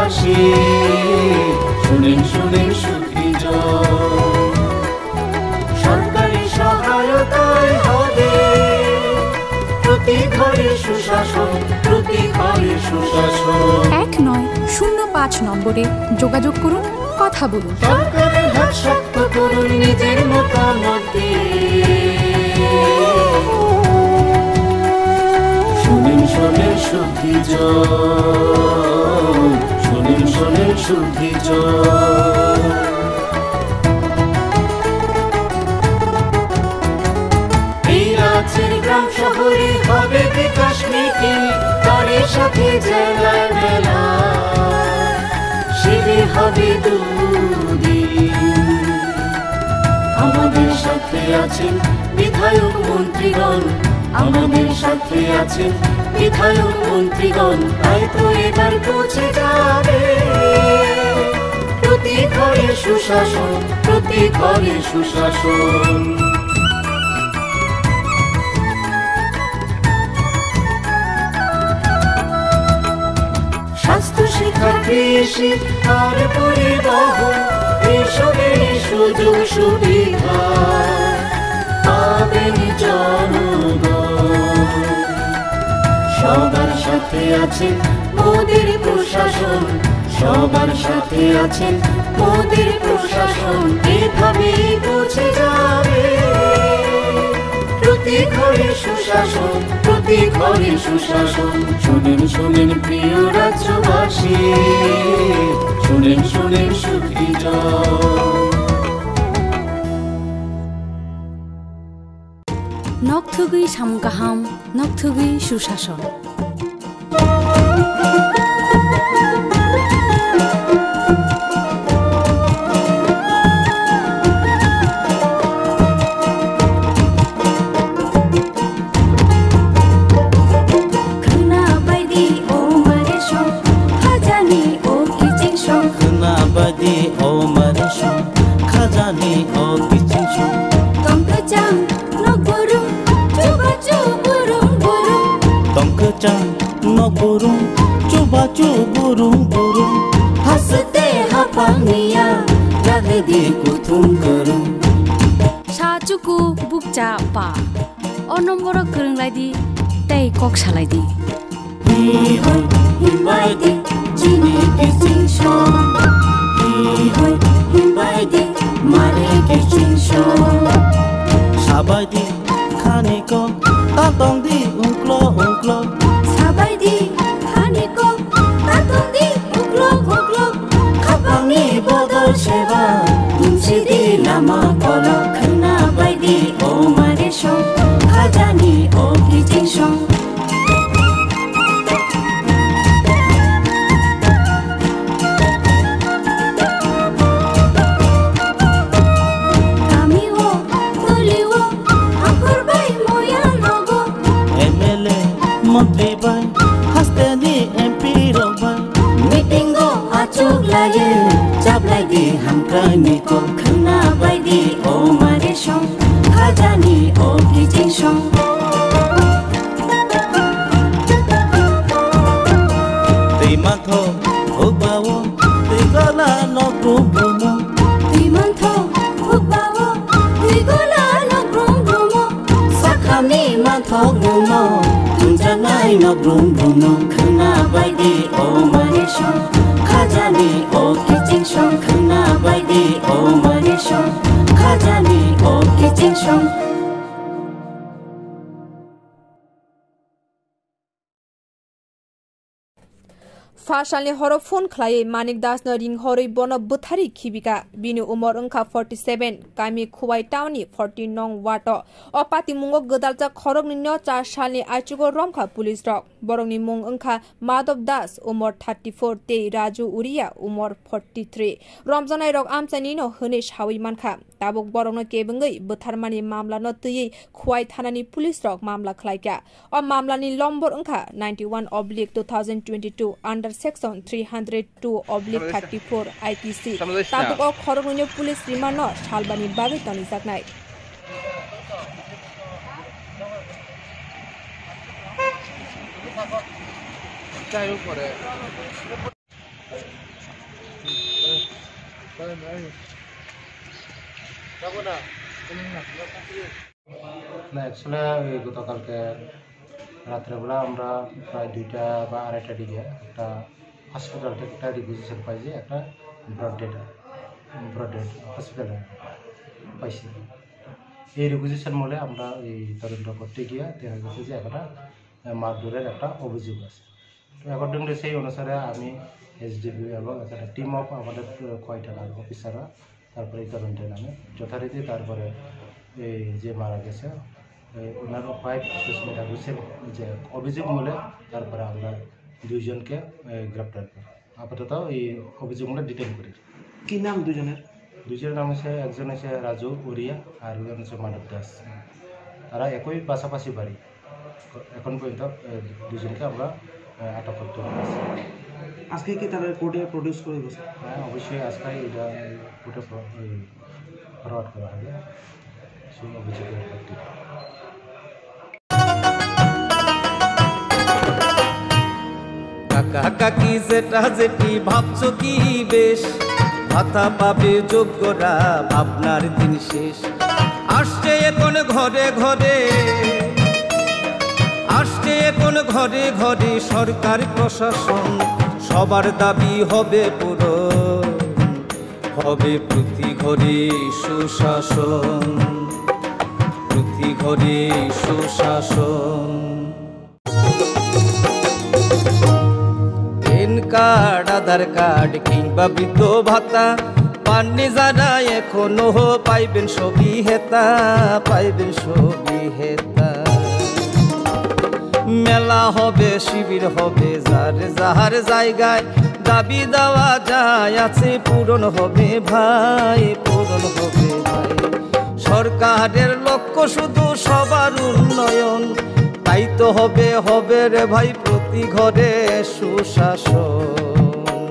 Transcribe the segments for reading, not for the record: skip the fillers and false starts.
রাজ্যবাসী শুনেন শুনেন সুখীজন সরকারি সহায়তায় হবে প্রতি ঘরে সুশাসন প্রতি ঘরে সুশাসন 1905 নম্বরে যোগাযোগ করুন কথা বলুন সরকারের হাত শক্ত করুন নিজের মতামত দিয়ে শুনেন শুনেন সুখীজন শুনেন শুনেন সুখীজন এই রাজ্যের গ্রাম শহরে হবে বিকাশ মিটিং তারই সাথে জেলায় মেলা শিবির হবে দুদিন আমাদের সাথে আছেন বিধায়ক মন্ত্রীগণ আমাদের সাথে আছেন বিধায়ক মন্ত্রীগণ তাই তো এবার পৌঁছে যাবে প্রতি ঘরে সুশাসন প্রতি ঘরে সুশাসন স্বাস্থ্য শিক্ষা কৃষি আর পরিবহন এসবের সুযোগ সুবিধা পাবেন জনগণ সবার সাথে আছেন মোদের প্রশাসন সবার সাথে আছেন মোদের প্রশাসন এভাবেই পৌঁছে যাবে প্রতি ঘরে সুশাসন প্রতি ঘরে সুশাসন শুনেন শুনেন প্রিয় রাজ্যবাসী শুনেন শুনেন সুখীজন নকথুগুই সামগাহাম নকথুগুই সুশাসন Sajuku bukja pa, onomboro kerenglaidi, tei kok salaidi. Hihoi himbaidi, jini kisingshon. Hihoi himbaidi, mare kisingshon. Sabaidi, kaniko, tatongdi unklo unklo. Sabaidi, kaniko, tatongdi unklo unklo. Kapangi bodol sheba, dumsidi lama kolo. Khna baidi o mare shon, khajani o kisingshon. Mantri bai, hasteni MP robai. Meeting go achuk lage, jab lagi hamkani ko khna bai di o mare shon, khajani o kijing shon. Tei mantho hubao, tei gala no grumo. Tei mantho hubao, tei gala no grumo. Sakhami mantho gumo. Jangai no brum brum no khna bai di o mare shon khajani o kijing shon khna bai di o mare shon khajani o kijing shon Fashalni horo phone khlai Manik Das na ring horoi bono buthari khibika bini umor ongkha 47 kami khuwai tawni 14 nong wato opati mungo godalja khorokni no 4 salni aichugo romkha police rok borongni mung ongkha Madhav Das umor 34 te Raju Uria umor 43 Ramjanai rok amchani no hone shawi mankha tabuk borongno kebungai butharmani mamla no tui khuwai thanani police rok mamla khlaika o mamlani lombor ongkha 91/2022 under section 302/34 IPC tabuk o khorogni police remand no salbani bagai tani jaknai যাই হোক actually গতকালকে রাত্রেবেলা আমরা প্রায় 2টা বা 2:30টার দিকে একটা হসপিটাল থেকে একটা রিকুইজিশন পাই যে একটা ব্রড ডেড হসপিটালে পাইছি। এই রিকুইজিশন মূলে আমরা এই তদন্ত করতে গিয়ে দেখা গেছে যে একটা মারধরের একটা অভিযোগ আছে। তো অ্যাকর্ডিংলি সেই অনুসারে আমি এসডিপি এবং একটা টিম অফ আমাদের কয়টা অফিসাররা তারপরে এই তদন্তে নামে যথারীতি তারপরে এই যে মারা গেছে ওনার ওয়াইফ সুস্মিতা ঘোষের যে অভিযোগ মূলে তারপরে আমরা 2জনকে গ্রেপ্তার করি। আপাতত এই অভিযোগ মূলে ডিটেইন করি। কি নাম দুজনের? দুজনের নাম হচ্ছে একজন হচ্ছে রাজু উড়িয়া আর একজন হচ্ছে মানব দাস। তারা একই পাশাপাশি বাড়ি। এখন পর্যন্ত 2জনকে আমরা আটক করতে পেরেছি। আজকে কি তারা কোর্টে প্রডিউস করে গেছে? হ্যাঁ, অবশ্যই আজকে এটা কোর্টে ফরওয়ার্ড করা হবে সেই অভিযোগের ভিত্তিতে। কাকা কাকি যেটা যেটি ভাবছো কি বেশ, ভাতা পাবে যোগ্যরা ভাবনার দিন শেষ। আসছে এখন ঘরে ঘরে, আসছে এখন ঘরে ঘরে সরকার প্রশাসন, সবার দাবি হবে পূরণ, হবে প্রতি ঘরে সুশাসন, প্রতি ঘরে সুশাসন। প্যান কার্ড, আধার কার্ড কিংবা বৃদ্ধ ভাতা পাননি যারা এখনো পাইবেন সবই হেতা, পাইবেন সবই হেতা। মেলা হবে, শিবির হবে, যার যাহার জায়গায় দাবি দেওয়া যায় আছে পূরণ হবে ভাই, পূরণ হবে ভাই। সরকারের লক্ষ্য শুধু সবার উন্নয়ন, তাই তো হবে হবে রে ভাই প্রতি ঘরে সুশাসন,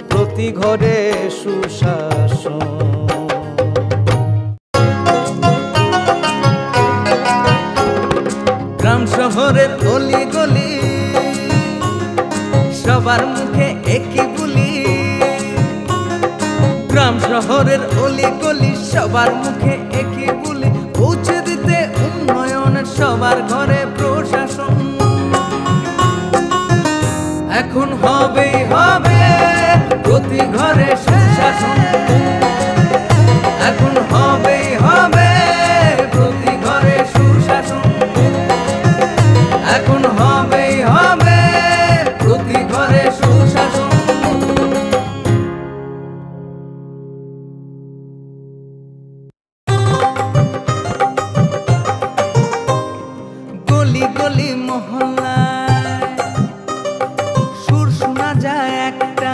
প্রতি ঘরে সুশাসন। গ্রাম শহরের অলি গলি সবার মুখে একই বুলি, গ্রাম শহরের অলি গলি সবার মুখে একই বুলি, পৌঁছে দিতে উন্নয়নের সবার ঘরে প্রশাসন। এখন হবেই হবে প্রতি ঘরে সুশাসন, এখন হবেই হবে প্রতি ঘরে সুশাসন, এখন হবেই হবে প্রতি ঘরে সুশাসন। গলি গলি মহল্লায় সুর শোনা যায় একটা,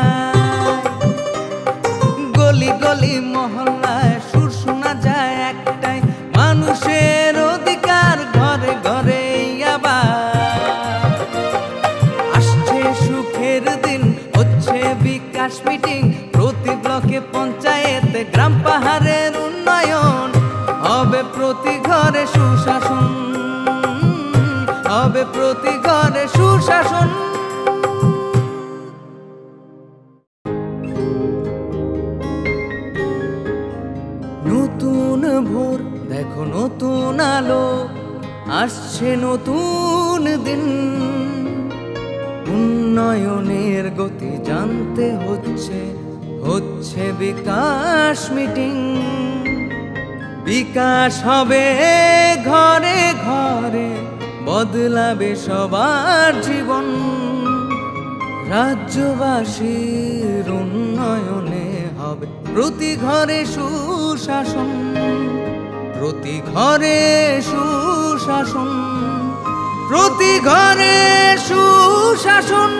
গলি গলি মহল্লায় সুর শোনা যায় একটাই, মানুষের অধিকার ঘরে ঘরে আবার আসছে সুখের দিন, হচ্ছে বিকাশ মিটিং, প্রতি ব্লকে পঞ্চায়েতে গ্রাম পাহাড়ের উন্নয়ন, হবে প্রতি ঘরে সুশাসন, হবে প্রতি ঘরে সুশাসন। নতুন ভোর দেখো নতুন আলো, আসছে নতুন দিন, উন্নয়নের গতি জানতে হচ্ছে, হচ্ছে বিকাশ মিটিং। বিকাশ হবে ঘরে ঘরে, বদলাবে সবার জীবন, রাজ্যবাসীর উন্নয়নে হবে প্রতি ঘরে সুশাসন, প্রতি ঘরে সুশাসন, প্রতি ঘরে সুশাসন।